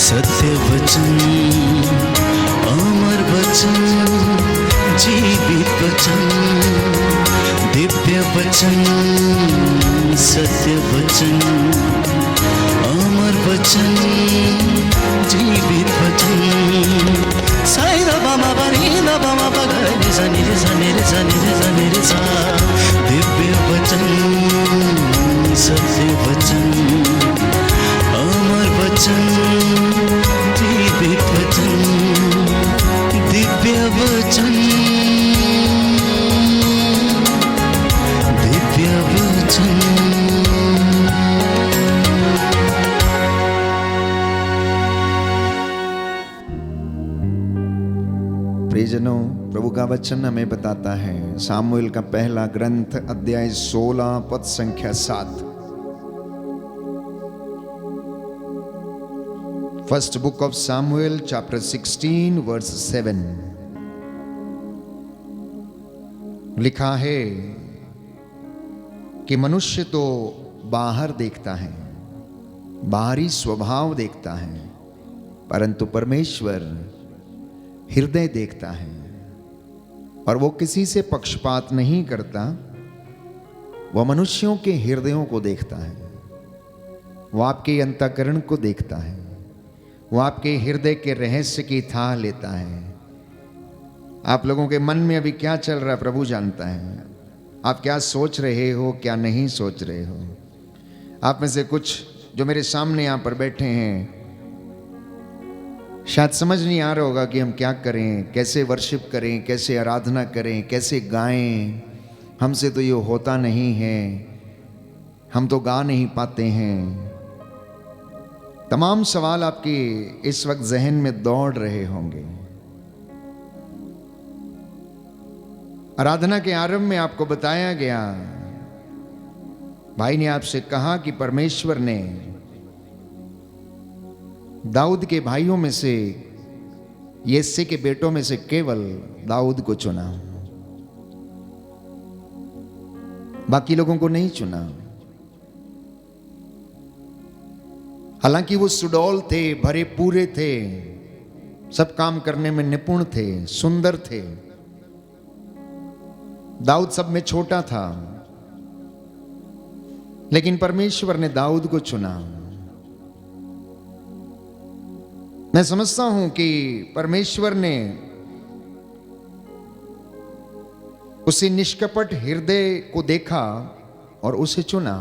सत्य वचन, अमर वचन, जीवित वचन, दिव्य वचन, सत्य वचन, अमर वचन, जीवित वचन। साई दा बामा बनी दा बामा बगरे रे सा रे सा रे सा रे सा। दिव्य वचन, सत्य वचन, अमर वचन, जीवित वचन, दिव्य वचन, दिव्य वचन। प्रियजनों, प्रभु का वचन हमें बताता है, सामुएल का पहला ग्रंथ अध्याय 16 पद संख्या 7। First book of Samuel chapter 16 verse 7 लिखा है कि मनुष्य तो बाहर देखता है, बाहरी स्वभाव देखता है, परंतु परमेश्वर हृदय देखता है। और वो किसी से पक्षपात नहीं करता, वह मनुष्यों के हृदयों को देखता है, वो आपके अंतःकरण को देखता है, वो आपके हृदय के रहस्य की थाह लेता है। आप लोगों के मन में अभी क्या चल रहा है प्रभु जानता है। आप क्या सोच रहे हो, क्या नहीं सोच रहे हो। आप में से कुछ जो मेरे सामने यहाँ पर बैठे हैं, शायद समझ नहीं आ रहा होगा कि हम क्या करें, कैसे वर्शिप करें, कैसे आराधना करें, कैसे गाएं। हमसे तो ये होता नहीं है, हम तो गा नहीं पाते हैं। तमाम सवाल आपके इस वक्त जहन में दौड़ रहे होंगे। आराधना के आरंभ में आपको बताया गया, भाई ने आपसे कहा कि परमेश्वर ने दाऊद के भाइयों में से, यिशै के बेटों में से केवल दाऊद को चुना, बाकी लोगों को नहीं चुना। हालांकि वो सुडौल थे, भरे पूरे थे, सब काम करने में निपुण थे, सुंदर थे। दाऊद सब में छोटा था, लेकिन परमेश्वर ने दाऊद को चुना। मैं समझता हूं कि परमेश्वर ने उसे निष्कपट हृदय को देखा और उसे चुना,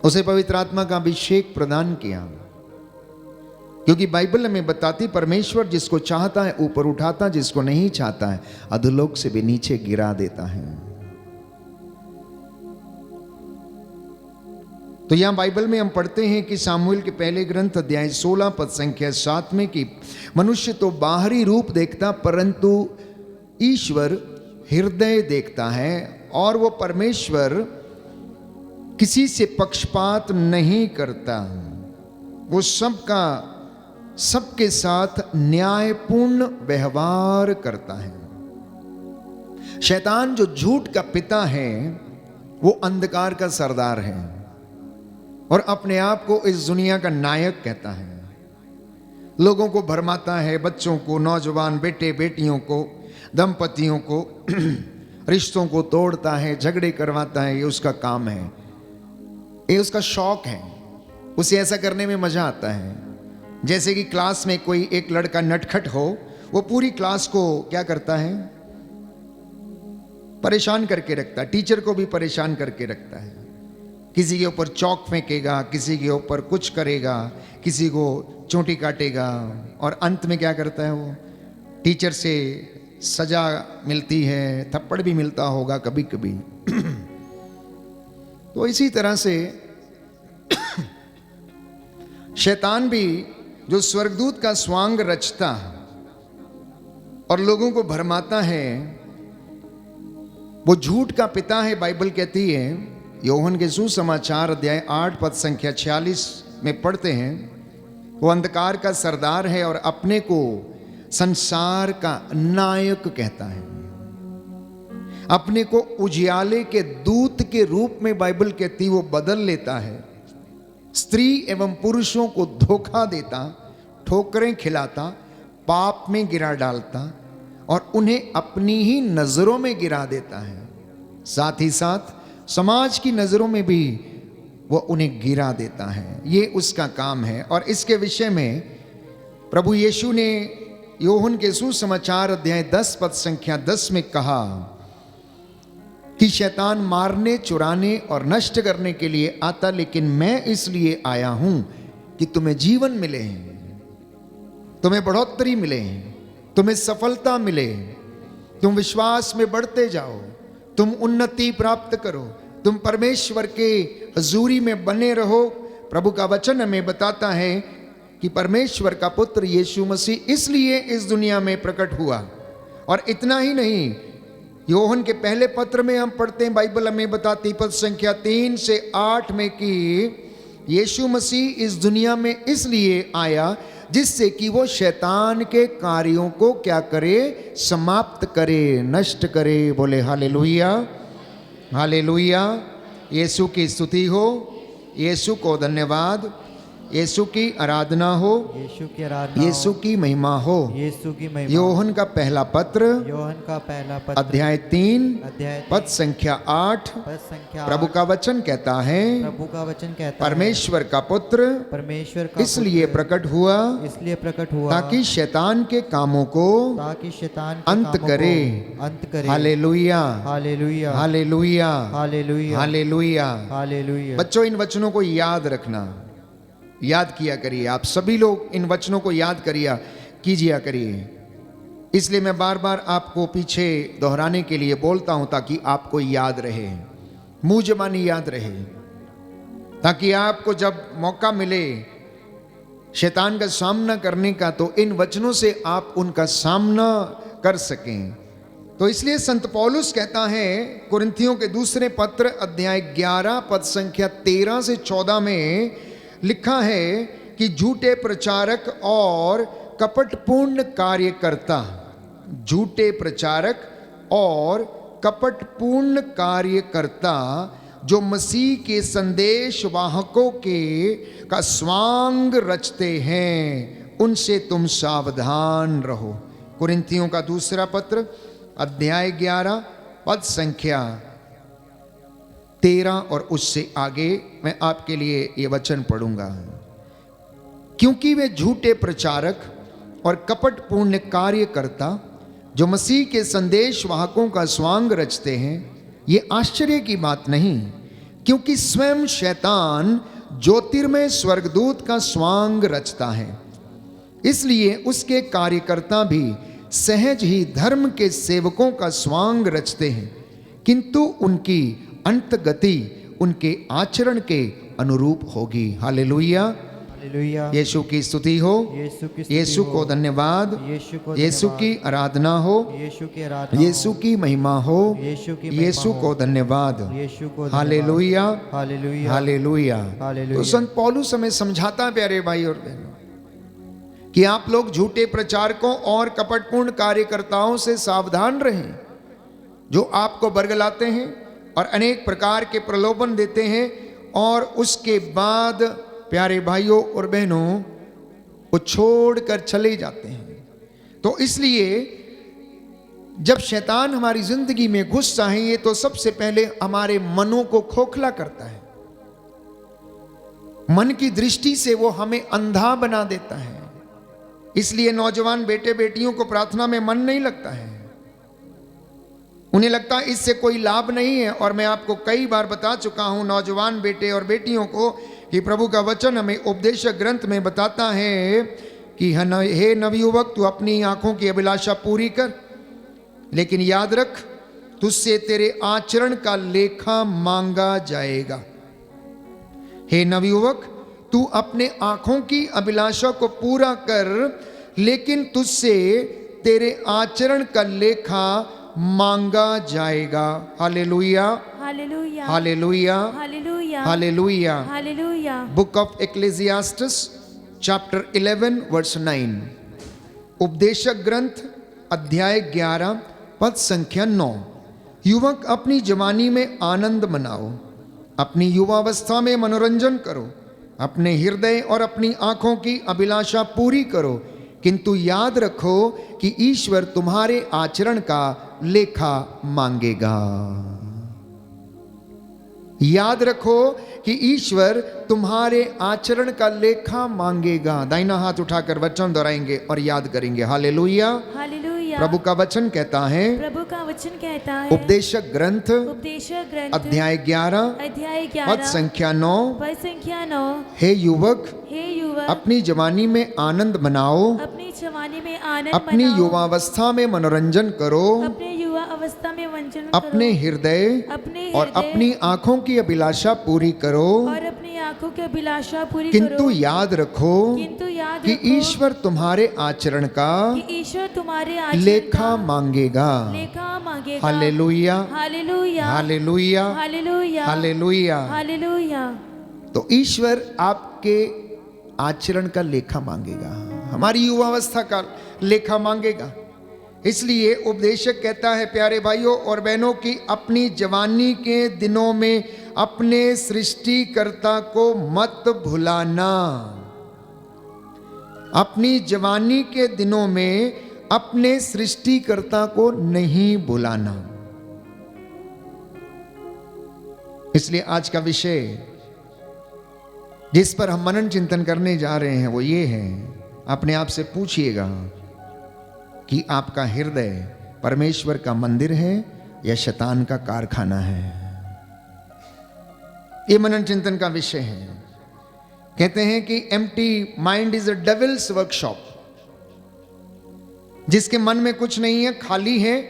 उसे पवित्र आत्मा का अभिषेक प्रदान किया। क्योंकि बाइबल हमें बताती, परमेश्वर जिसको चाहता है ऊपर उठाता, जिसको नहीं चाहता है अधोलोक से भी नीचे गिरा देता है। तो यहां बाइबल में हम पढ़ते हैं कि सामुएल के पहले ग्रंथ अध्याय 16 पद संख्या 7 में कि मनुष्य तो बाहरी रूप देखता, परंतु ईश्वर हृदय देखता है। और वो परमेश्वर किसी से पक्षपात नहीं करता, वो सबके साथ न्यायपूर्ण व्यवहार करता है। शैतान जो झूठ का पिता है, वो अंधकार का सरदार है और अपने आप को इस दुनिया का नायक कहता है। लोगों को भरमाता है, बच्चों को, नौजवान बेटे बेटियों को, दंपतियों को रिश्तों को तोड़ता है, झगड़े करवाता है। ये उसका काम है, ये उसका शौक है। उसे ऐसा करने में मजा आता है। जैसे कि क्लास में कोई एक लड़का नटखट हो, वो पूरी क्लास को क्या करता है, परेशान करके रखता है। टीचर को भी परेशान करके रखता है। किसी के ऊपर चौक फेंकेगा, किसी के ऊपर कुछ करेगा, किसी को चोटी काटेगा, और अंत में क्या करता है, वो टीचर से सजा मिलती है, थप्पड़ भी मिलता होगा कभी कभी। तो इसी तरह से शैतान भी, जो स्वर्गदूत का स्वांग रचता और लोगों को भरमाता है, वो झूठ का पिता है। बाइबल कहती है, यूहन्ना के सुसमाचार अध्याय 8 पद संख्या 46 में पढ़ते हैं, वो अंधकार का सरदार है और अपने को संसार का नायक कहता है। अपने को उजियाले के दूत के रूप में बाइबल कहती वो बदल लेता है। स्त्री एवं पुरुषों को धोखा देता, ठोकरें खिलाता, पाप में गिरा डालता और उन्हें अपनी ही नजरों में गिरा देता है। साथ ही साथ समाज की नजरों में भी वो उन्हें गिरा देता है। ये उसका काम है। और इसके विषय में प्रभु यीशु ने योहन के सुसमाचार अध्याय 10 पद संख्या 10 में कहा कि शैतान मारने, चुराने और नष्ट करने के लिए आता, लेकिन मैं इसलिए आया हूं कि तुम्हें जीवन मिले, तुम्हें बढ़ोतरी मिले, तुम्हें सफलता मिले, तुम विश्वास में बढ़ते जाओ, तुम उन्नति प्राप्त करो, तुम परमेश्वर के हजूरी में बने रहो। प्रभु का वचन हमें बताता है कि परमेश्वर का पुत्र यीशु मसीह इसलिए इस दुनिया में प्रकट हुआ। और इतना ही नहीं, योहन के पहले पत्र में हम पढ़ते हैं, बाइबल हमें बताती पद संख्या 3 से 8 में कि यीशु मसीह इस दुनिया में इसलिए आया जिससे कि वो शैतान के कार्यों को क्या करे, समाप्त करे, नष्ट करे। बोले हालेलुया, हालेलुया। यीशु की स्तुति हो, यीशु को धन्यवाद, यीशु की आराधना हो, यीशु की आराधना, यीशु की महिमा हो। यीशु की महिमा। योहन का पहला पत्र योहन का पहला पत्र अध्याय 3 अध्याय पद संख्या 8 पद संख्या प्रभु का वचन कहता है, प्रभु का वचन कहता है, परमेश्वर का पुत्र परमेश्वर का इसलिए पुत्र प्रकट हुआ इसलिए प्रकट हुआ ताकि शैतान के कामों को ताकि शैतान के अंत कामों को करे। अंत करे। हालेलुया, हालेलुया, हालेलुया, हालेलुया, हालेलुया। हालेलुया। बच्चों, इन वचनों को याद रखना, याद किया करिए। आप सभी लोग इन वचनों को याद कीजिए करिए। इसलिए मैं बार बार आपको पीछे दोहराने के लिए बोलता हूं ताकि आपको याद रहे, मुंह जबानी याद रहे, ताकि आपको जब मौका मिले शैतान का सामना करने का तो इन वचनों से आप उनका सामना कर सकें। तो इसलिए संत पौलुस कहता है कुरिन्थियों के दूसरे पत्र अध्याय 11 पद संख्या 13 से 14 में लिखा है कि झूठे प्रचारक और कपटपूर्ण कार्यकर्ता, झूठे प्रचारक और कपटपूर्ण कार्यकर्ता जो मसीह के संदेश वाहकों का स्वांग रचते हैं, उनसे तुम सावधान रहो। कुरिन्थियों का दूसरा पत्र अध्याय 11 पद संख्या 13 और उससे आगे मैं आपके लिए ये वचन पढ़ूंगा। क्योंकि वे झूठे प्रचारक और कपटपूर्ण कार्यकर्ता जो मसीह के संदेश वाहकों का स्वांग रचते हैं, ये आश्चर्य की बात नहीं, क्योंकि स्वयं शैतान ज्योतिर्मय स्वर्गदूत का स्वांग रचता है। इसलिए उसके कार्यकर्ता भी सहज ही धर्म के सेवकों का स्वांग रचते हैं, किंतु उनकी अंत गति उनके आचरण के अनुरूप होगी। Hallelujah, hallelujah. यीशु की स्तुति हो, यीशु की स्तुति यीशु हो, को धन्यवाद, यीशु को यीशु धन्यवाद, की आराधना हो, यीशु की आराधना, यीशु की महिमा हो, यीशु की महिमा यीशु हो, को धन्यवाद। यीशु को धन्यवाद। हालेलुया, हालेलुया, हालेलुया। हालेलुया। तो संत पौलुस हमें समझाता है प्यारे भाई और बहनों कि आप लोग झूठे प्रचारकों और कपटपूर्ण कार्यकर्ताओं से सावधान रहें, जो आपको बरगलाते हैं और अनेक प्रकार के प्रलोभन देते हैं और उसके बाद प्यारे भाइयों और बहनों वो छोड़कर चले जाते हैं। तो इसलिए जब शैतान हमारी जिंदगी में घुसता है, ये तो सबसे पहले हमारे मनों को खोखला करता है। मन की दृष्टि से वो हमें अंधा बना देता है। इसलिए नौजवान बेटे बेटियों को प्रार्थना में मन नहीं लगता है, उन्हें लगता है इससे कोई लाभ नहीं है। और मैं आपको कई बार बता चुका हूं नौजवान बेटे और बेटियों को कि प्रभु का वचन हमें उपदेशक ग्रंथ में बताता है कि हे नवयुवक, तू अपनी आंखों की अभिलाषा पूरी कर, लेकिन याद रख तुझसे तेरे आचरण का लेखा मांगा जाएगा। हे नवयुवक, तू अपने आंखों की अभिलाषा को पूरा कर, लेकिन तुझसे तेरे आचरण का लेखा मांगा जाएगा। हालेलुया, हालेलुया, हालेलुया, हालेलुया, हालेलुया। हालेलुया। Book of Ecclesiastes chapter 11 verse 9, उपदेशक ग्रंथ अध्याय 11 पद संख्या 9। युवक, अपनी जवानी में आनंद मनाओ, अपनी युवावस्था में मनोरंजन करो, अपने हृदय और अपनी आंखों की अभिलाषा पूरी करो, किंतु याद रखो कि ईश्वर तुम्हारे आचरण का लेखा मांगेगा। याद रखो कि ईश्वर तुम्हारे आचरण का लेखा मांगेगा। दाहिना हाथ उठाकर वचन दोहराएंगे और याद करेंगे। हालेलुया। हालेलुया। प्रभु का वचन कहता है, प्रभु का वचन कहता है, उपदेशक ग्रंथ उपदेशक ग्रंथ अध्याय 11 अध्याय पद 11 संख्या 9, पद संख्या 9, हे युवक हे युवक अपनी जवानी में आनंद मनाओ, अपनी जवानी में आनंद अपनी मनाओ, युवावस्था में मनोरंजन करो, अपने युवा अवस्था में वंचन अपने करो, हृदय अपने और हृदय अपनी आंखों की अभिलाषा पूरी करो, और अपनी आंखों की अभिलाषा पूरी किंतु करो। याद रखो किंतु याद कि रखो ईश्वर तुम्हारे आचरण का कि ईश्वर तुम्हारे आचरण लेखा का मांगेगा। लेखा मांगेगा। हालेलुया, हालेलुया, हालेलुया, हालेलुया, हालेलुया। हालेलुया। तो ईश्वर आपके आचरण का लेखा मांगेगा, हमारी युवावस्था का लेखा मांगेगा। इसलिए उपदेशक कहता है, प्यारे भाइयों और बहनों, की अपनी जवानी के दिनों में अपने सृष्टिकर्ता को मत भुलाना। अपनी जवानी के दिनों में अपने सृष्टिकर्ता को नहीं भुलाना। इसलिए आज का विषय जिस पर हम मनन चिंतन करने जा रहे हैं वो ये है, अपने आप से पूछिएगा कि आपका हृदय परमेश्वर का मंदिर है या शैतान का कारखाना है। ये मनन चिंतन का विषय है। कहते हैं कि empty mind is a devils workshop. जिसके मन में कुछ नहीं है, खाली है,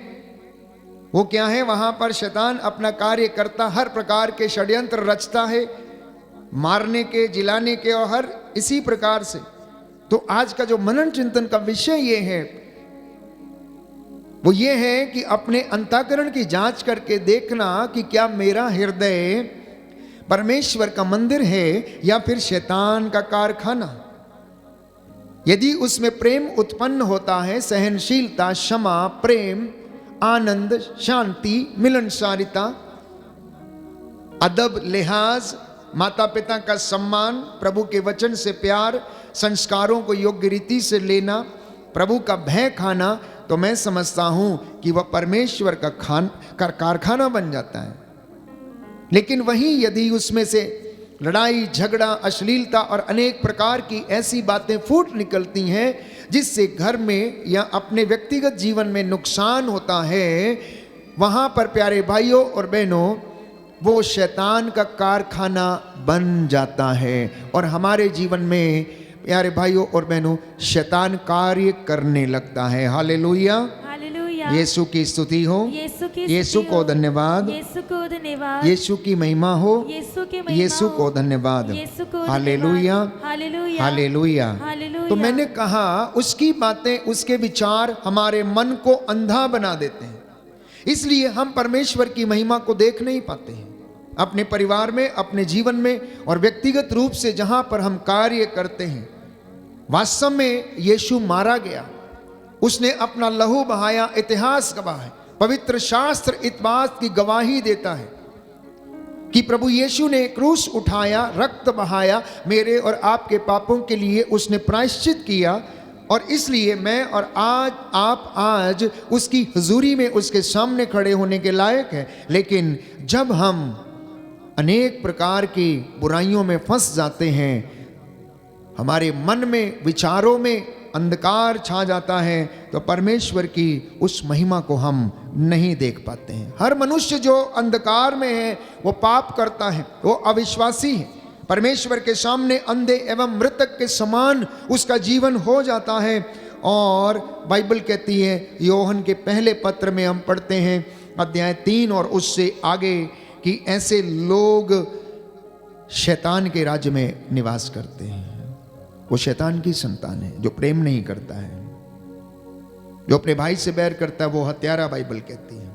वो क्या है? वहां पर शैतान अपना कार्य करता, हर प्रकार के षड्यंत्र रचता है, मारने के, जिलाने के और हर इसी प्रकार से। तो आज का जो मनन चिंतन का विषय ये है, वो ये है कि अपने अंतःकरण की जांच करके देखना कि क्या मेरा हृदय परमेश्वर का मंदिर है या फिर शैतान का कारखाना। यदि उसमें प्रेम उत्पन्न होता है, सहनशीलता, क्षमा, प्रेम, आनंद, शांति, मिलनसारिता, अदब, लिहाज, माता पिता का सम्मान, प्रभु के वचन से प्यार, संस्कारों को योग्य रीति से लेना, प्रभु का भय खाना, तो मैं समझता हूं कि वह परमेश्वर का कारखाना बन जाता है। लेकिन वहीं यदि उसमें से लड़ाई, झगड़ा, अश्लीलता और अनेक प्रकार की ऐसी बातें फूट निकलती हैं जिससे घर में या अपने व्यक्तिगत जीवन में नुकसान होता है, वहां पर प्यारे भाइयों और बहनों वो शैतान का कारखाना बन जाता है और हमारे जीवन में प्यारे भाइयों और बहनों शैतान कार्य करने लगता है। हालेलुया, हालेलुया। यीशु की स्तुति हो, यीशु को धन्यवाद, यीशु को धन्यवाद, यीशु की महिमा हो, यीशु की महिमा यीशु हो, को धन्यवाद। यीशु को हालेलुया, हालेलुया, हालेलुया। हालेलुया। तो मैंने कहा उसकी बातें, उसके विचार हमारे मन को अंधा बना देते हैं, इसलिए हम परमेश्वर की महिमा को देख नहीं पाते हैं। अपने परिवार में, अपने जीवन में और व्यक्तिगत रूप से जहां पर हम कार्य करते हैं, वास्तव में यीशु मारा गया, उसने अपना लहू बहाया, इतिहास गवाह है, पवित्र शास्त्र इस बात की गवाही देता है कि प्रभु यीशु ने क्रूस उठाया, रक्त बहाया, मेरे और आपके पापों के लिए उसने प्रायश्चित किया। और इसलिए मैं और आप आज उसकी हुजूरी में उसके सामने खड़े होने के लायक हैं। लेकिन जब हम अनेक प्रकार की बुराइयों में फंस जाते हैं, हमारे मन में, विचारों में अंधकार छा जाता है, तो परमेश्वर की उस महिमा को हम नहीं देख पाते हैं। हर मनुष्य जो अंधकार में है वो पाप करता है, वो अविश्वासी है, परमेश्वर के सामने अंधे एवं मृतक के समान उसका जीवन हो जाता है। और बाइबल कहती है, योहन के पहले पत्र में हम पढ़ते हैं अध्याय 3 और उससे आगे, कि ऐसे लोग शैतान के राज्य में निवास करते हैं। वो शैतान की संतान है जो प्रेम नहीं करता है, जो अपने भाई से बैर करता है वो हत्यारा, बाइबल कहती है।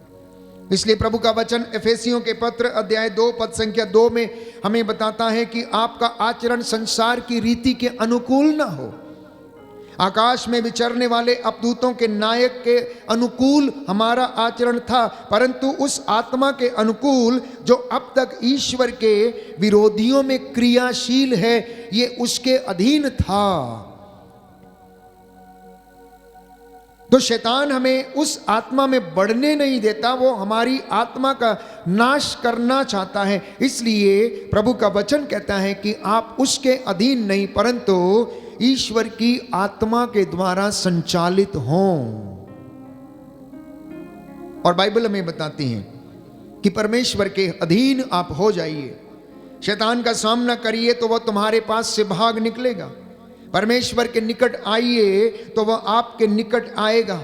इसलिए प्रभु का वचन एफेसियों के पत्र अध्याय 2 पद संख्या 2 में हमें बताता है कि आपका आचरण संसार की रीति के अनुकूल ना हो। आकाश में विचरने वाले अपदूतों के नायक के अनुकूल हमारा आचरण था, परंतु उस आत्मा के अनुकूल जो अब तक ईश्वर के विरोधियों में क्रियाशील है, ये उसके अधीन था। तो शैतान हमें उस आत्मा में बढ़ने नहीं देता, वो हमारी आत्मा का नाश करना चाहता है। इसलिए प्रभु का वचन कहता है कि आप उसके अधीन नहीं परंतु ईश्वर की आत्मा के द्वारा संचालित हों। और बाइबल हमें बताती है कि परमेश्वर के अधीन आप हो जाइए, शैतान का सामना करिए तो वह तुम्हारे पास से भाग निकलेगा। परमेश्वर के निकट आइए तो वह आपके निकट आएगा।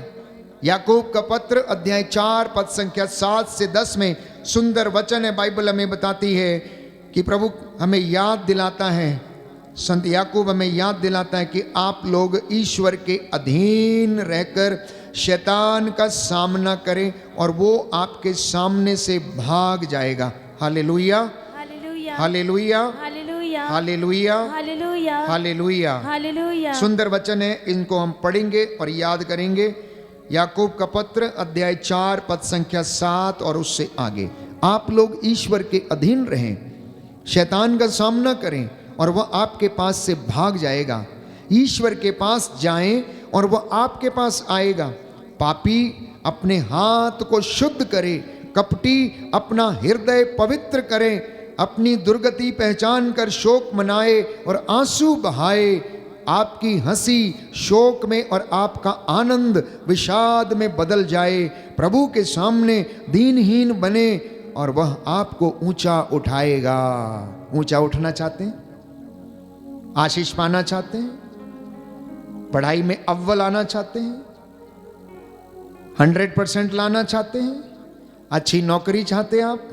याकूब का पत्र अध्याय 4 पद संख्या 7 से 10 में सुंदर वचन है। बाइबल हमें बताती है कि प्रभु हमें याद दिलाता है, संत याकूब हमें याद दिलाता है कि आप लोग ईश्वर के अधीन रहकर शैतान का सामना करें और वो आपके सामने से भाग जाएगा। हालेलुया, हालेलुया, हालेलुया, हालेलुया, हालेलुया, हालेलुया, हालेलुया। हालेलुया। सुंदर वचन है, इनको हम पढ़ेंगे और याद करेंगे। याकूब का पत्र अध्याय 4 पद संख्या 7 और उससे आगे। आप लोग ईश्वर के अधीन रहें, शैतान का सामना करें और वह आपके पास से भाग जाएगा। ईश्वर के पास जाएं और वह आपके पास आएगा। पापी अपने हाथ को शुद्ध करे, कपटी अपना हृदय पवित्र करे, अपनी दुर्गति पहचान कर शोक मनाए और आंसू बहाए। आपकी हंसी शोक में और आपका आनंद विषाद में बदल जाए। प्रभु के सामने दीनहीन बने और वह आपको ऊंचा उठाएगा। ऊंचा उठना चाहते हैं? आशीष पाना चाहते हैं? पढ़ाई में अव्वल आना चाहते हैं? 100% लाना चाहते हैं? अच्छी नौकरी चाहते हैं आप?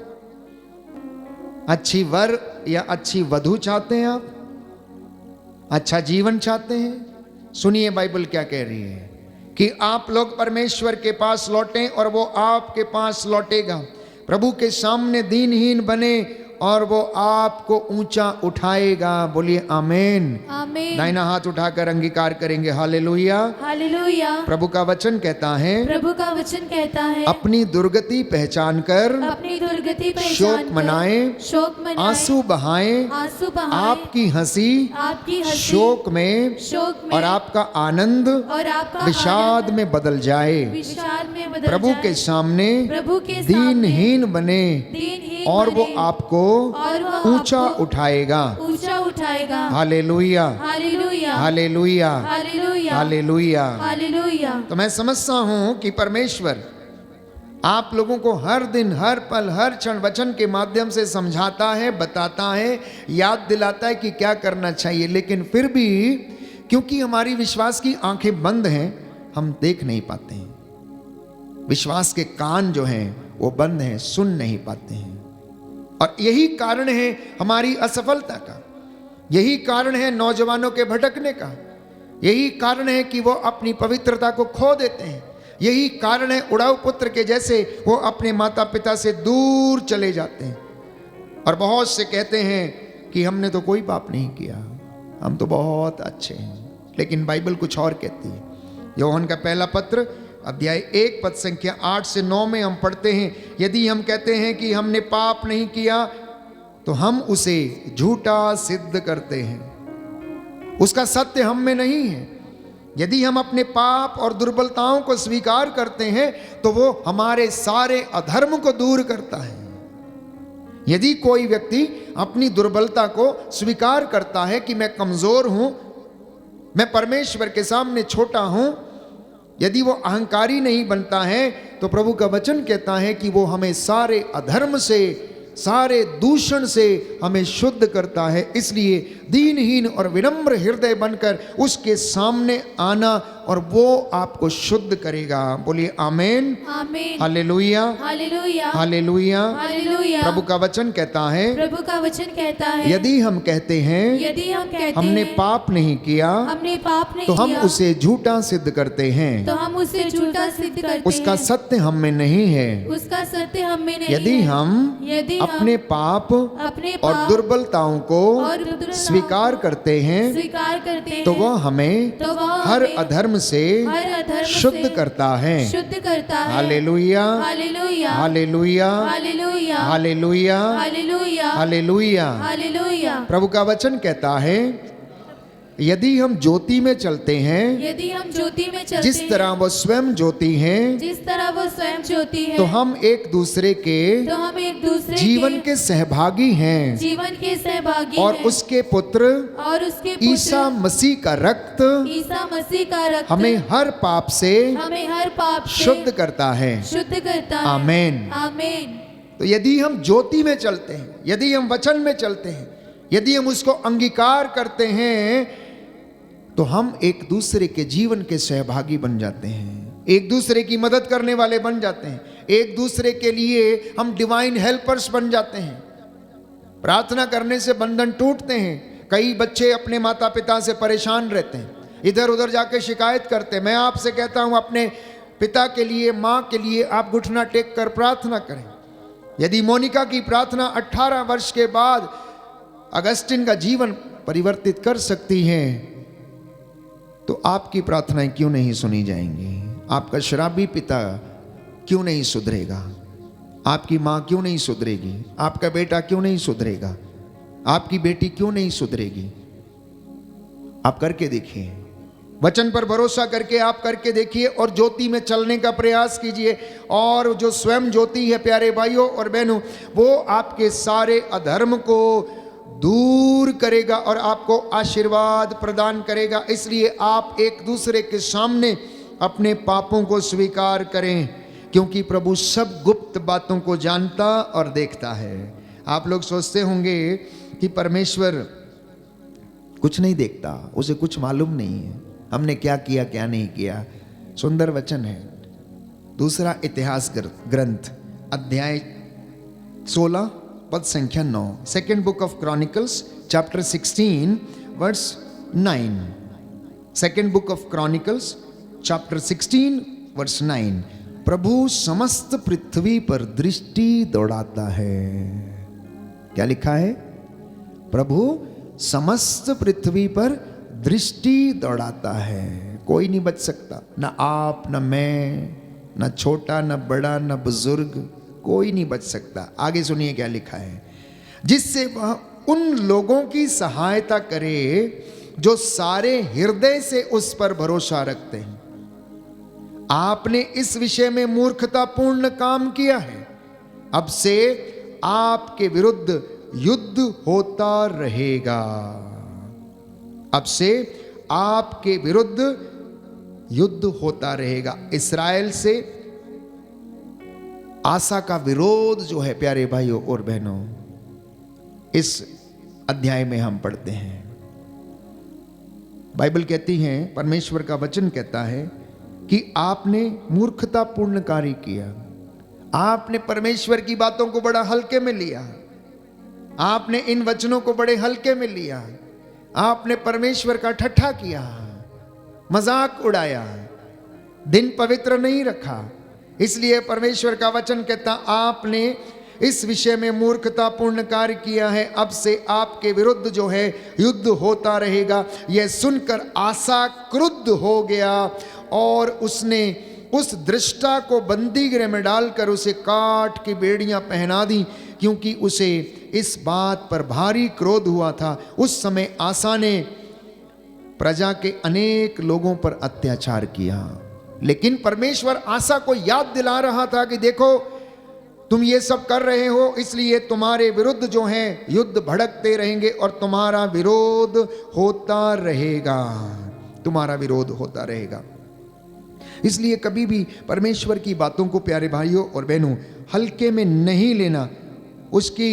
अच्छी वर या अच्छी वधू चाहते हैं आप? अच्छा जीवन चाहते हैं? सुनिए बाइबल क्या कह रही है कि आप लोग परमेश्वर के पास लौटें और वो आपके पास लौटेगा। प्रभु के सामने दीनहीन बने और वो आपको ऊंचा उठाएगा। बोलिए आमीन, आमीन। दाहिना हाथ उठाकर अंगीकार करेंगे। हालेलुया, हालेलुया। प्रभु का वचन कहता है, प्रभु का वचन कहता है, अपनी दुर्गति पहचान कर अपनी दुर्गति पहचान शोक कर मनाए, शोक मनाए, आंसू बहाएं, आंसू बहाए, आपकी हंसी आपकी हंसी शोक में शोक और आपका आनंद और आपका विषाद आनंद में बदल जाए। विषाद में बदल प्रभु जाए। के सामने प्रभु के सामने दीनहीन बने दीनहीन और वो बने आपको और वह ऊंचा आपको उठाएगा। ऊंचा उठाएगा। हालेलुया, हालेलुया, हालेलुया, हालेलुया, हालेलुया। हालेलुया। तो मैं समझता हूं कि परमेश्वर आप लोगों को हर दिन, हर पल, हर क्षण वचन के माध्यम से समझाता है, बताता है, याद दिलाता है कि क्या करना चाहिए। लेकिन फिर भी क्योंकि हमारी विश्वास की आंखें बंद हैं, हम देख नहीं पाते हैं। विश्वास के कान जो हैं वो बंद हैं, सुन नहीं पाते हैं। और यही कारण है हमारी असफलता का, यही कारण है नौजवानों के भटकने का, यही कारण है कि वो अपनी पवित्रता को खो देते हैं, यही कारण है उड़ाऊ पुत्र के जैसे वो अपने माता पिता से दूर चले जाते हैं। और बहुत से कहते हैं कि हमने तो कोई पाप नहीं किया, हम तो बहुत अच्छे हैं। लेकिन बाइबल कुछ और कहती है। यूहन्ना का पहला पत्र अध्याय 1 पद संख्या 8 से 9 में हम पढ़ते हैं, यदि हम कहते हैं कि हमने पाप नहीं किया तो हम उसे झूठा सिद्ध करते हैं, उसका सत्य हम में नहीं है। यदि हम अपने पाप और दुर्बलताओं को स्वीकार करते हैं तो वो हमारे सारे अधर्म को दूर करता है। यदि कोई व्यक्ति अपनी दुर्बलता को स्वीकार करता है कि मैं कमजोर हूं, मैं परमेश्वर के सामने छोटा हूं, यदि वो अहंकारी नहीं बनता है तो प्रभु का वचन कहता है कि वो हमें सारे अधर्म से, सारे दूषण से हमें शुद्ध करता है। इसलिए दीनहीन और विनम्र हृदय बनकर उसके सामने आना और वो आपको शुद्ध करेगा। बोलिए आमीन, आमीन, हालेलुया, हालेलुया, हालेलुया। हालेलुया। प्रभु का वचन कहता है, प्रभु का वचन कहता है, यदि हम कहते हैं यदि हम कहते हमने हैं पाप नहीं किया हमने पाप नहीं तो हम किया उसे झूठा सिद्ध करते हैं, तो हम उसे झूठा सिद्ध करते उसका हैं, सत्य हम में नहीं है। उसका सत्य हम में नहीं यदि है। हम यदि अपने पाप अपने और पाप दुर्बलताओं को और दुर्बलताओं स्वीकार करते हैं स्वीकार करते हैं तो वह हमें तो वह हर हमें अधर्म से हर अधर्म शुद्ध से करता है। शुद्ध करता है। हालेलुया, हालेलुया, हालेलुया, हालेलुया, हालेलुया, हालेलुया, हालेलुया। हालेलुया। प्रभु का वचन कहता है यदि हम ज्योति में चलते हैं यदि हम ज्योति में चलते जिस हैं, तरह वो स्वयं ज्योति हैं जिस तरह वो स्वयं ज्योति है, तो हम एक दूसरे के तो हम एक दूसरे जीवन के सहभागी हैं जीवन के सहभागी और हैं। उसके पुत्र और उसके पुत्र ईसा मसीह का रक्त ईसा मसीह का रक्त हमें हर पाप से हमें हर पाप से शुद्ध करता है। शुद्ध करता है। आमेन। आमीन। तो यदि हम ज्योति में चलते हैं, यदि हम वचन में चलते हैं, यदि हम उसको अंगीकार करते हैं तो हम एक दूसरे के जीवन के सहभागी बन जाते हैं, एक दूसरे की मदद करने वाले बन जाते हैं, एक दूसरे के लिए हम डिवाइन हेल्पर्स बन जाते हैं। प्रार्थना करने से बंधन टूटते हैं। कई बच्चे अपने माता पिता से परेशान रहते हैं, इधर उधर जाके शिकायत करते हैं। मैं आपसे कहता हूं अपने पिता के लिए, माँ के लिए आप घुटना टेक कर प्रार्थना करें। यदि मोनिका की प्रार्थना 18 वर्ष के बाद अगस्टिन का जीवन परिवर्तित कर सकती है तो आपकी प्रार्थनाएं क्यों नहीं सुनी जाएंगी? आपका शराबी पिता क्यों नहीं सुधरेगा? आपकी माँ क्यों नहीं सुधरेगी? आपका बेटा क्यों नहीं सुधरेगा? आपकी बेटी क्यों नहीं सुधरेगी? आप करके देखिए, वचन पर भरोसा करके आप करके देखिए और ज्योति में चलने का प्रयास कीजिए। और जो स्वयं ज्योति है प्यारे भाइयों और बहनों, वो आपके सारे अधर्म को दूर करेगा और आपको आशीर्वाद प्रदान करेगा। इसलिए आप एक दूसरे के सामने अपने पापों को स्वीकार करें, क्योंकि प्रभु सब गुप्त बातों को जानता और देखता है। आप लोग सोचते होंगे कि परमेश्वर कुछ नहीं देखता, उसे कुछ मालूम नहीं है हमने क्या किया क्या नहीं किया। सुंदर वचन है। दूसरा इतिहास ग्रंथ अध्याय 16 पद संख्या 9, second book of Chronicles chapter 16 verse 9। Second book of Chronicles chapter 16 verse 9। प्रभु समस्त पृथ्वी पर दृष्टि दौड़ाता है। क्या लिखा है? प्रभु समस्त पृथ्वी पर दृष्टि दौड़ाता है। कोई नहीं बच सकता, न आप न मैं, न छोटा न बड़ा न बुजुर्ग, कोई नहीं बच सकता। आगे सुनिए क्या लिखा है। जिससे वह उन लोगों की सहायता करे जो सारे हृदय से उस पर भरोसा रखते हैं। आपने इस विषय में मूर्खतापूर्ण काम किया है। अब से आपके विरुद्ध युद्ध होता रहेगा। अब से आपके विरुद्ध युद्ध होता रहेगा। इस्राएल से आसा का विरोध जो है प्यारे भाइयों और बहनों, इस अध्याय में हम पढ़ते हैं। बाइबल कहती है, परमेश्वर का वचन कहता है कि आपने मूर्खतापूर्ण कार्य किया। आपने परमेश्वर की बातों को बड़ा हल्के में लिया। आपने इन वचनों को बड़े हल्के में लिया। आपने परमेश्वर का ठट्ठा किया, मजाक उड़ाया, दिन पवित्र नहीं रखा। इसलिए परमेश्वर का वचन कहता, आपने इस विषय में मूर्खतापूर्ण कार्य किया है। अब से आपके विरुद्ध जो है युद्ध होता रहेगा। यह सुनकर आसा क्रुद्ध हो गया और उसने उस दृष्टा को बंदी गृह में डालकर उसे काठ की बेड़ियां पहना दी, क्योंकि उसे इस बात पर भारी क्रोध हुआ था। उस समय आसा ने प्रजा के अनेक लोगों पर अत्याचार किया। लेकिन परमेश्वर आसा को याद दिला रहा था कि देखो तुम ये सब कर रहे हो, इसलिए तुम्हारे विरुद्ध जो है युद्ध भड़कते रहेंगे और तुम्हारा विरोध होता रहेगा। तुम्हारा विरोध होता रहेगा। इसलिए कभी भी परमेश्वर की बातों को प्यारे भाइयों और बहनों हल्के में नहीं लेना। उसकी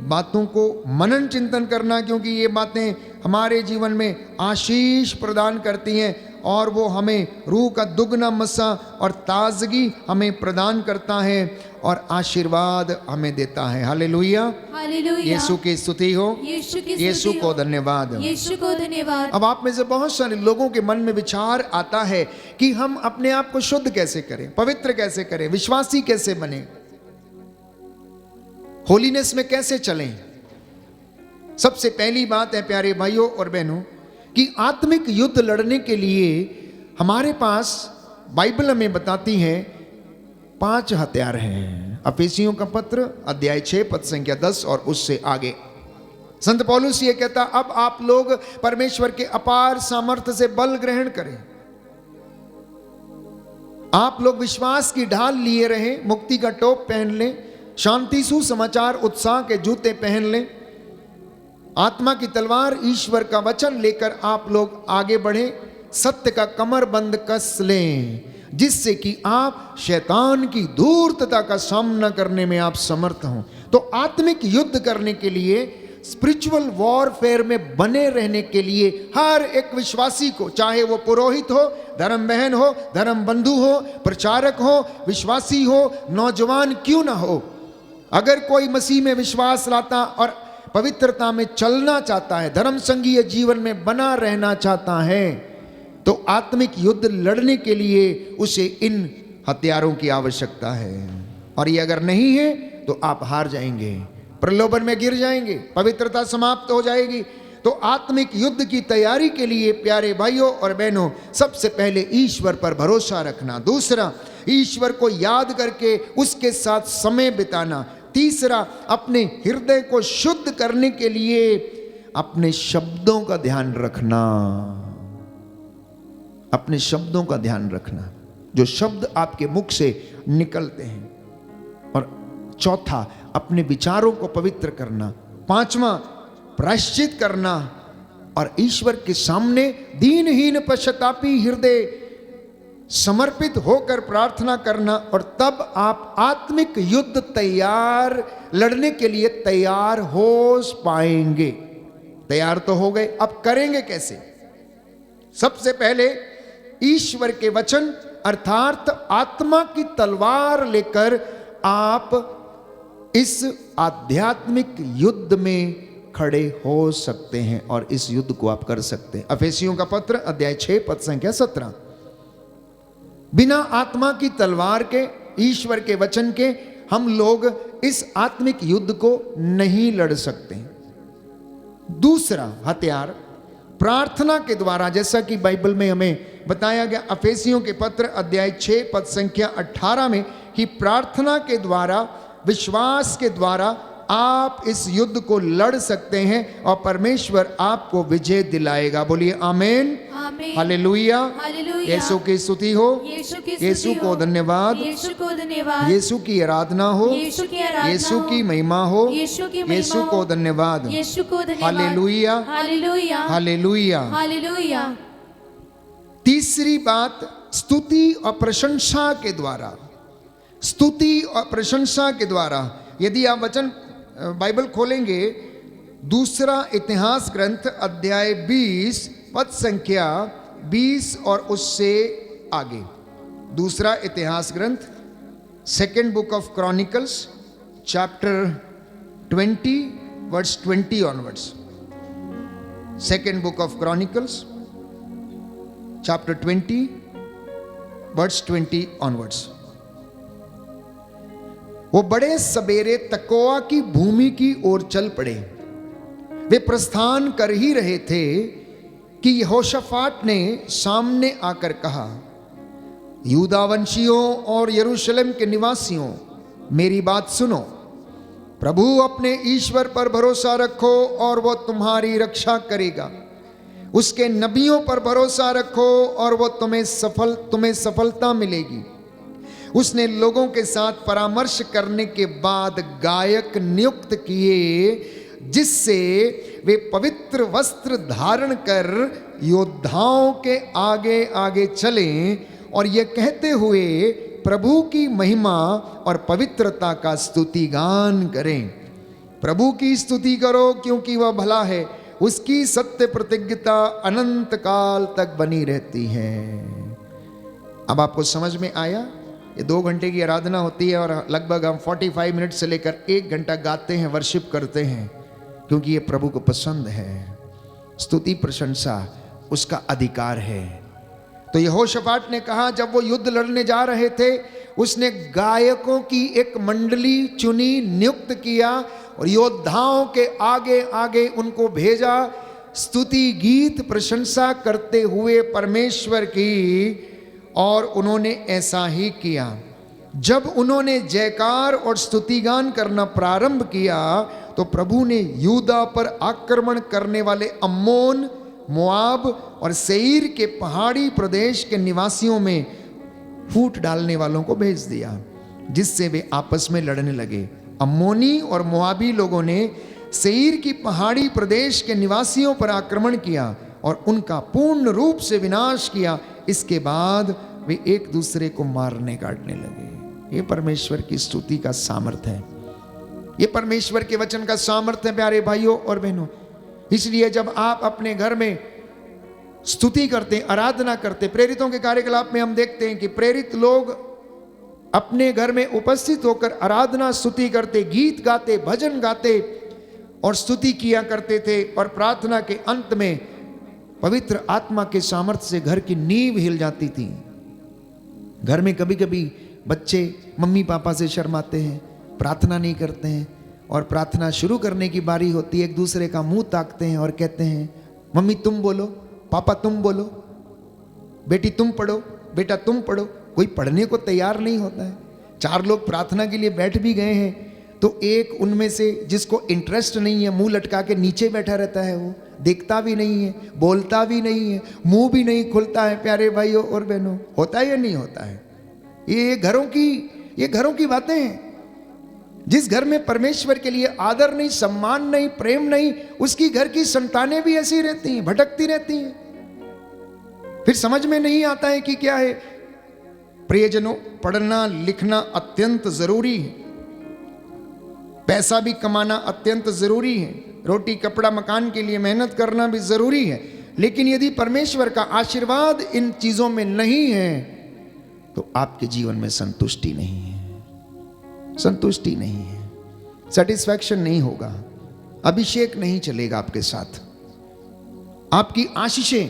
बातों को मनन चिंतन करना, क्योंकि ये बातें हमारे जीवन में आशीष प्रदान करती हैं और वो हमें रूह का दुगना मसा और ताजगी हमें प्रदान करता है और आशीर्वाद हमें देता है। हालेलुया, हालेलुया। यीशु की स्तुति हो, यीशु को धन्यवाद, यीशु को धन्यवाद। अब आप में से बहुत सारे लोगों के मन में विचार आता है कि हम अपने आप को शुद्ध कैसे करें, पवित्र कैसे करें, विश्वासी कैसे बने। होलीनेस में कैसे चलें? सबसे पहली बात है प्यारे भाइयों और बहनों कि आत्मिक युद्ध लड़ने के लिए हमारे पास बाइबल हमें बताती है 5 हथियार हैं। अफेसियों का पत्र अध्याय 6 पद संख्या 10 और उससे आगे संत पौलुस ये कहता, अब आप लोग परमेश्वर के अपार सामर्थ्य से बल ग्रहण करें। आप लोग विश्वास की ढाल लिए रहें, मुक्ति का टोप पहन लें, शांति सुसमाचार उत्साह के जूते पहन लें, आत्मा की तलवार ईश्वर का वचन लेकर आप लोग आगे बढ़ें, सत्य का कमर बंद कस लें, जिससे कि आप शैतान की धूर्तता का सामना करने में आप समर्थ हों। तो आत्मिक युद्ध करने के लिए, स्पिरिचुअल वॉरफेयर में बने रहने के लिए हर एक विश्वासी को, चाहे वो पुरोहित हो, धर्म बहन हो, धर्म बंधु हो, प्रचारक हो, विश्वासी हो, नौजवान क्यों ना हो, अगर कोई मसीह में विश्वास लाता और पवित्रता में चलना चाहता है, धर्म संघीय जीवन में बना रहना चाहता है, तो आत्मिक युद्ध लड़ने के लिए उसे इन हथियारों की आवश्यकता है। और ये अगर नहीं है तो आप हार जाएंगे, प्रलोभन में गिर जाएंगे, पवित्रता समाप्त हो जाएगी। तो आत्मिक युद्ध की तैयारी के लिए प्यारे भाइयों और बहनों, सबसे पहले ईश्वर पर भरोसा रखना, दूसरा ईश्वर को याद करके उसके साथ समय बिताना, तीसरा अपने हृदय को शुद्ध करने के लिए अपने शब्दों का ध्यान रखना, अपने शब्दों का ध्यान रखना, जो शब्द आपके मुख से निकलते हैं, और चौथा अपने विचारों को पवित्र करना, पांचवा प्रायश्चित करना, और ईश्वर के सामने दीनहीन पश्चातापी हृदय समर्पित होकर प्रार्थना करना। और तब आप आत्मिक युद्ध तैयार लड़ने के लिए तैयार हो पाएंगे। तैयार तो हो गए, अब करेंगे कैसे? सबसे पहले ईश्वर के वचन अर्थात आत्मा की तलवार लेकर आप इस आध्यात्मिक युद्ध में खड़े हो सकते हैं और इस युद्ध को आप कर सकते हैं। अफेसियों का पत्र अध्याय 6 पद संख्या 17। बिना आत्मा की तलवार के, ईश्वर के वचन के, हम लोग इस आत्मिक युद्ध को नहीं लड़ सकते। दूसरा हथियार प्रार्थना के द्वारा, जैसा कि बाइबल में हमें बताया गया अफेसियों के पत्र अध्याय 6 पद संख्या 18 में, कि प्रार्थना के द्वारा, विश्वास के द्वारा आप इस युद्ध को लड़ सकते हैं और परमेश्वर आपको विजय दिलाएगा। बोलिए आमीन, आमीन, हालेलुया, हालेलुया। यीशु की स्तुति हो, यीशु को धन्यवाद, यीशु को धन्यवाद, यीशु की आराधना हो, यीशु की आराधना यीशु की हो, महिमा हो, यीशु की महिमा यीशु को हो, धन्यवाद, यीशु को धन्यवाद, हालेलुया, हालेलुया, हालेलुया। हालेलुया। तीसरी बात, स्तुति और प्रशंसा के द्वारा, स्तुति और प्रशंसा के द्वारा। यदि आप वचन बाइबल खोलेंगे, दूसरा इतिहास ग्रंथ अध्याय 20 पद संख्या 20 और उससे आगे, दूसरा इतिहास ग्रंथ, second book of Chronicles chapter 20 verse 20 onwards. Second book of Chronicles chapter 20 verse 20 onwards. वो बड़े सवेरे तकोआ की भूमि की ओर चल पड़े। वे प्रस्थान कर ही रहे थे कि यहोशाफाट ने सामने आकर कहा, यूदावंशियों और यरूशलेम के निवासियों, मेरी बात सुनो। प्रभु अपने ईश्वर पर भरोसा रखो और वो तुम्हारी रक्षा करेगा। उसके नबियों पर भरोसा रखो और वो तुम्हें सफलता मिलेगी। उसने लोगों के साथ परामर्श करने के बाद गायक नियुक्त किए, जिससे वे पवित्र वस्त्र धारण कर योद्धाओं के आगे आगे चलें और ये कहते हुए प्रभु की महिमा और पवित्रता का स्तुति गान करें। प्रभु की स्तुति करो क्योंकि वह भला है, उसकी सत्य प्रतिज्ञता अनंत काल तक बनी रहती है। अब आपको समझ में आया? ये 2 घंटे की आराधना होती है और लगभग हम 45 मिनट से लेकर 1 घंटा गाते हैं, वर्शिप करते हैं, क्योंकि ये प्रभु को पसंद है। स्तुति प्रशंसा उसका अधिकार है। तो यहोशापाट ने कहा, जब वो युद्ध लड़ने जा रहे थे, उसने गायकों की एक मंडली चुनी, नियुक्त किया और योद्धाओं के आगे आगे उनको भेजा, स्तुति गीत प्रशंसा करते हुए परमेश्वर की। और उन्होंने ऐसा ही किया। जब उन्होंने जयकार और स्तुतिगान करना प्रारंभ किया तो प्रभु ने यूदा पर आक्रमण करने वाले अम्मोन, मोआब और सेईर के पहाड़ी प्रदेश के निवासियों में फूट डालने वालों को भेज दिया, जिससे वे आपस में लड़ने लगे। अम्मोनी और मोआबी लोगों ने सेईर की पहाड़ी प्रदेश के निवासियों पर आक्रमण किया और उनका पूर्ण रूप से विनाश किया। इसके बाद वे एक दूसरे को मारने काटने लगे। ये परमेश्वर की स्तुति का सामर्थ्य है, ये परमेश्वर के वचन का सामर्थ्य है प्यारे भाइयों और बहनों। इसलिए जब आप अपने घर में स्तुति करते, आराधना करते, प्रेरितों के कार्यकलाप में हम देखते हैं कि प्रेरित लोग अपने घर में उपस्थित होकर आराधना स्तुति करते, गीत गाते, भजन गाते और स्तुति किया करते थे। और प्रार्थना के अंत में पवित्र आत्मा के सामर्थ्य से घर की नींव हिल जाती थी। घर में कभी कभी बच्चे मम्मी पापा से शर्माते हैं, प्रार्थना नहीं करते हैं, और प्रार्थना शुरू करने की बारी होती है, एक दूसरे का मुंह ताकते हैं और कहते हैं, मम्मी तुम बोलो, पापा तुम बोलो, बेटी तुम पढ़ो, बेटा तुम पढ़ो। कोई पढ़ने को तैयार नहीं होता है। चार लोग प्रार्थना के लिए बैठ भी गए हैं तो एक उनमें से जिसको इंटरेस्ट नहीं है, मुंह लटका के नीचे बैठा रहता है, वो देखता भी नहीं है, बोलता भी नहीं है, मुंह भी नहीं खुलता है। प्यारे भाइयों और बहनों, होता है या नहीं होता है? ये घरों की बातें हैं। जिस घर में परमेश्वर के लिए आदर नहीं, सम्मान नहीं, प्रेम नहीं, उसकी घर की संतानें भी ऐसी रहती हैं, भटकती रहती हैं। फिर समझ में नहीं आता है कि क्या है। प्रियजनों, पढ़ना लिखना अत्यंत जरूरी है, पैसा भी कमाना अत्यंत जरूरी है, रोटी कपड़ा मकान के लिए मेहनत करना भी जरूरी है। लेकिन यदि परमेश्वर का आशीर्वाद इन चीजों में नहीं है तो आपके जीवन में संतुष्टि नहीं है, संतुष्टि नहीं है, सेटिस्फैक्शन नहीं होगा, अभिषेक नहीं चलेगा आपके साथ, आपकी आशीषें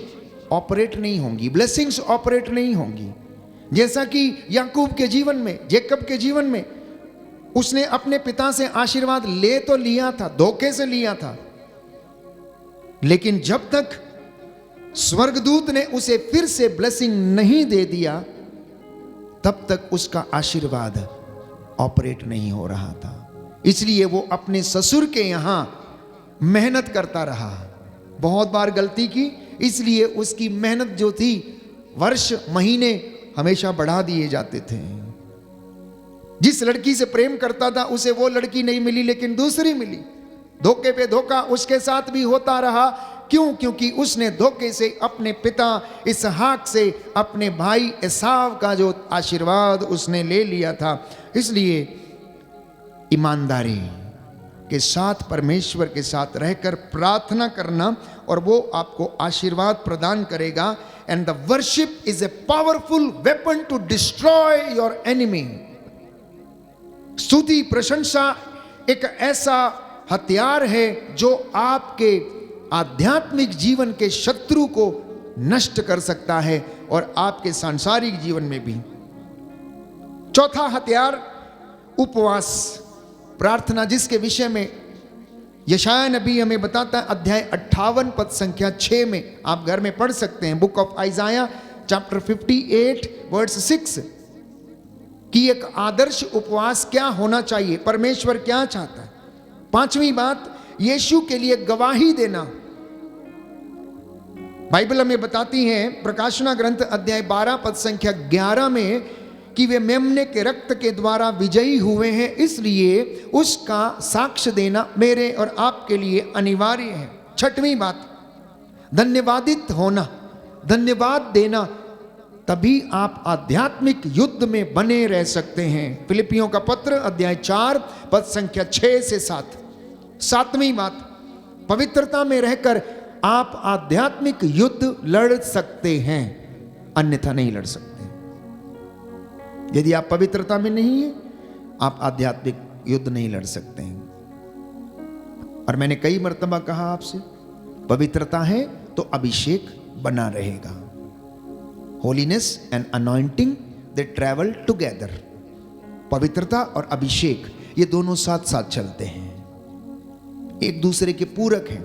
ऑपरेट नहीं होंगी, ब्लेसिंग्स ऑपरेट नहीं होंगी। जैसा कि याकूब के जीवन में, जेकब के जीवन में, उसने अपने पिता से आशीर्वाद ले तो लिया था, धोखे से लिया था, लेकिन जब तक स्वर्गदूत ने उसे फिर से ब्लेसिंग नहीं दे दिया तब तक उसका आशीर्वाद ऑपरेट नहीं हो रहा था। इसलिए वो अपने ससुर के यहां मेहनत करता रहा, बहुत बार गलती की, इसलिए उसकी मेहनत जो थी, वर्ष महीने हमेशा बढ़ा दिए जाते थे। जिस लड़की से प्रेम करता था उसे वो लड़की नहीं मिली, लेकिन दूसरी मिली। धोखे पे धोखा उसके साथ भी होता रहा। क्यों? क्योंकि उसने धोखे से अपने पिता इसहाक से अपने भाई एसाव का जो आशीर्वाद उसने ले लिया था। इसलिए ईमानदारी के साथ परमेश्वर के साथ रहकर प्रार्थना करना और वो आपको आशीर्वाद प्रदान करेगा। And the worship is a powerful weapon to destroy your enemy. स्तुति प्रशंसा एक ऐसा हथियार है जो आपके आध्यात्मिक जीवन के शत्रु को नष्ट कर सकता है और आपके सांसारिक जीवन में भी। चौथा हथियार उपवास, प्रार्थना, जिसके विषय में यशाया नबी हमें बताता है, अध्याय 58 पद संख्या 6 में, आप घर में पढ़ सकते हैं, book of Isaiah chapter 58 verse 6, कि एक आदर्श उपवास क्या होना चाहिए, परमेश्वर क्या चाहता है। पांचवी बात, यीशु के लिए गवाही देना। बाइबल हमें बताती है प्रकाशना ग्रंथ अध्याय 12 पद संख्या 11 में कि वे मेमने के रक्त के द्वारा विजयी हुए हैं, इसलिए उसका साक्ष्य देना मेरे और आपके लिए अनिवार्य है। छठवीं बात, धन्यवादित होना, धन्यवाद देना, तभी आप आध्यात्मिक युद्ध में बने रह सकते हैं। फिलिपियों का पत्र अध्याय 4 पद संख्या 6 से 7। सातवीं बात, पवित्रता में रहकर आप आध्यात्मिक युद्ध लड़ सकते हैं, अन्यथा नहीं लड़ सकते। यदि आप पवित्रता में नहीं हैं, आप आध्यात्मिक युद्ध नहीं लड़ सकते हैं। और मैंने कई मर्तबा कहा आपसे, पवित्रता है तो अभिषेक बना रहेगा। Holiness and anointing they travel together. पवित्रता और अभिषेक ये दोनों साथ साथ चलते हैं, एक दूसरे के पूरक हैं।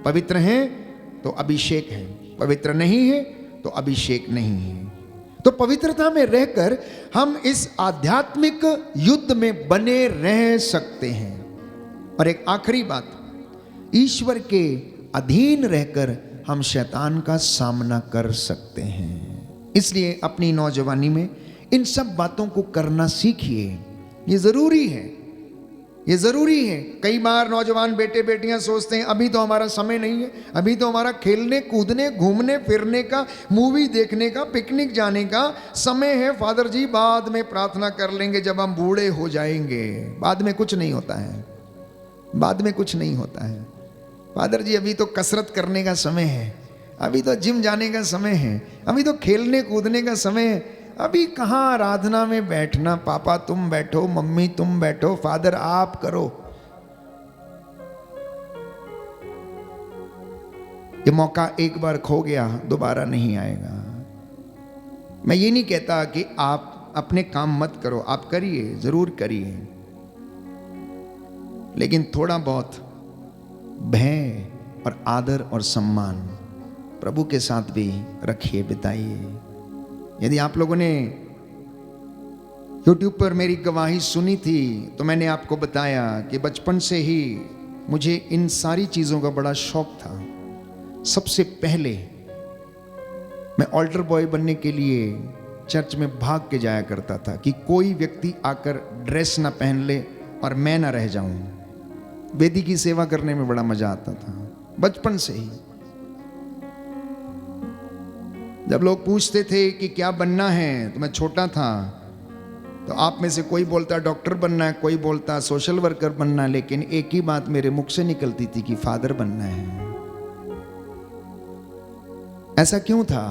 पवित्र हैं तो अभिषेक है, पवित्र नहीं है तो अभिषेक नहीं है। तो पवित्रता में रहकर हम इस आध्यात्मिक युद्ध में बने रह सकते हैं। और एक आखिरी बात, ईश्वर के अधीन रहकर हम शैतान का सामना कर सकते हैं। इसलिए अपनी नौजवानी में इन सब बातों को करना सीखिए, ये जरूरी है, ये जरूरी है। कई बार नौजवान बेटे बेटियां सोचते हैं अभी तो हमारा समय नहीं है, अभी तो हमारा खेलने कूदने घूमने फिरने का, मूवी देखने का, पिकनिक जाने का समय है। फादर जी बाद में प्रार्थना कर लेंगे जब हम बूढ़े हो जाएंगे। बाद में कुछ नहीं होता है, बाद में कुछ नहीं होता है। फादर जी अभी तो कसरत करने का समय है, अभी तो जिम जाने का समय है, अभी तो खेलने कूदने का समय है। अभी कहाँ आराधना में बैठना, पापा तुम बैठो, मम्मी तुम बैठो, फादर आप करो। ये मौका एक बार खो गया दोबारा नहीं आएगा। मैं ये नहीं कहता कि आप अपने काम मत करो, आप करिए, जरूर करिए, लेकिन थोड़ा बहुत भय और आदर और सम्मान प्रभु के साथ भी रखिए, बिताइए। यदि आप लोगों ने YouTube पर मेरी गवाही सुनी थी तो मैंने आपको बताया कि बचपन से ही मुझे इन सारी चीज़ों का बड़ा शौक था। सबसे पहले मैं ऑल्टर बॉय बनने के लिए चर्च में भाग के जाया करता था कि कोई व्यक्ति आकर ड्रेस ना पहन ले और मैं ना रह जाऊं। वेदी की सेवा करने में बड़ा मजा आता था बचपन से ही। जब लोग पूछते थे कि क्या बनना है तो मैं छोटा था, तो आप में से कोई बोलता डॉक्टर बनना है, कोई बोलता सोशल वर्कर बनना है, लेकिन एक ही बात मेरे मुख से निकलती थी कि फादर बनना है। ऐसा क्यों था?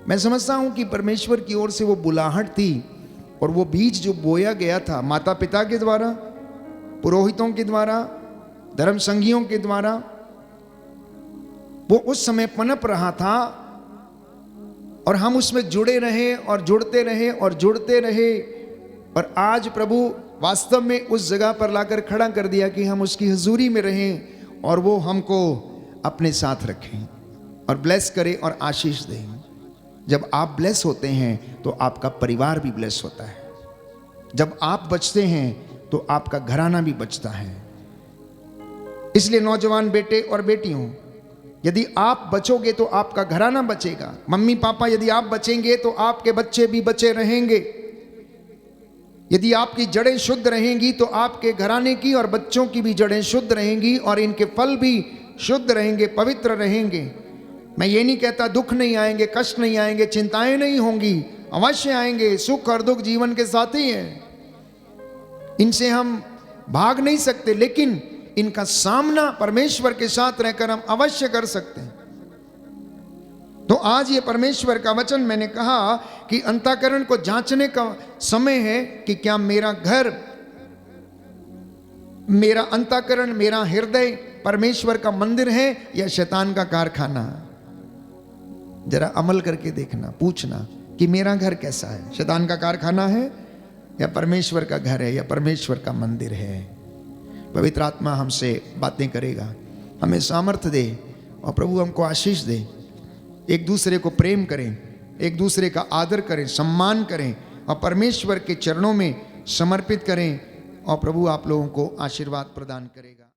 मैं समझता हूं कि परमेश्वर की ओर से वो बुलाहट थी और वो बीज जो बोया गया था माता पिता के द्वारा, पुरोहितों के द्वारा, धर्म संघियों के द्वारा, वो उस समय पनप रहा था और हम उसमें जुड़े रहे और जुड़ते रहे और जुड़ते रहे। और आज प्रभु वास्तव में उस जगह पर लाकर खड़ा कर दिया कि हम उसकी हुजूरी में रहें और वो हमको अपने साथ रखें और ब्लेस करे और आशीष दें। जब आप ब्लेस होते हैं तो आपका परिवार भी ब्लेस होता है। जब आप बचते हैं तो आपका घराना भी बचता है। इसलिए नौजवान बेटे और बेटियों, यदि आप बचोगे तो आपका घराना बचेगा। मम्मी पापा यदि आप बचेंगे तो आपके बच्चे भी बचे रहेंगे। यदि आपकी जड़ें शुद्ध रहेंगी तो आपके घराने की और बच्चों की भी जड़ें शुद्ध रहेंगी और इनके फल भी शुद्ध रहेंगे, पवित्र रहेंगे। मैं ये नहीं कहता दुख नहीं आएंगे, कष्ट नहीं आएंगे, चिंताएं नहीं होंगी, अवश्य आएंगे। सुख और दुख जीवन के साथी हैं, इनसे हम भाग नहीं सकते, लेकिन इनका सामना परमेश्वर के साथ रहकर हम अवश्य कर सकते हैं। तो आज ये परमेश्वर का वचन, मैंने कहा कि अंतःकरण को जांचने का समय है कि क्या मेरा घर, मेरा अंतःकरण, मेरा हृदय परमेश्वर का मंदिर है या शैतान का कारखाना। जरा अमल करके देखना, पूछना कि मेरा घर कैसा है, शैतान का कारखाना है या परमेश्वर का घर है या परमेश्वर का मंदिर है। पवित्र आत्मा हमसे बातें करेगा, हमें सामर्थ्य दे और प्रभु हमको आशीष दे। एक दूसरे को प्रेम करें, एक दूसरे का आदर करें, सम्मान करें और परमेश्वर के चरणों में समर्पित करें और प्रभु आप लोगों को आशीर्वाद प्रदान करेगा।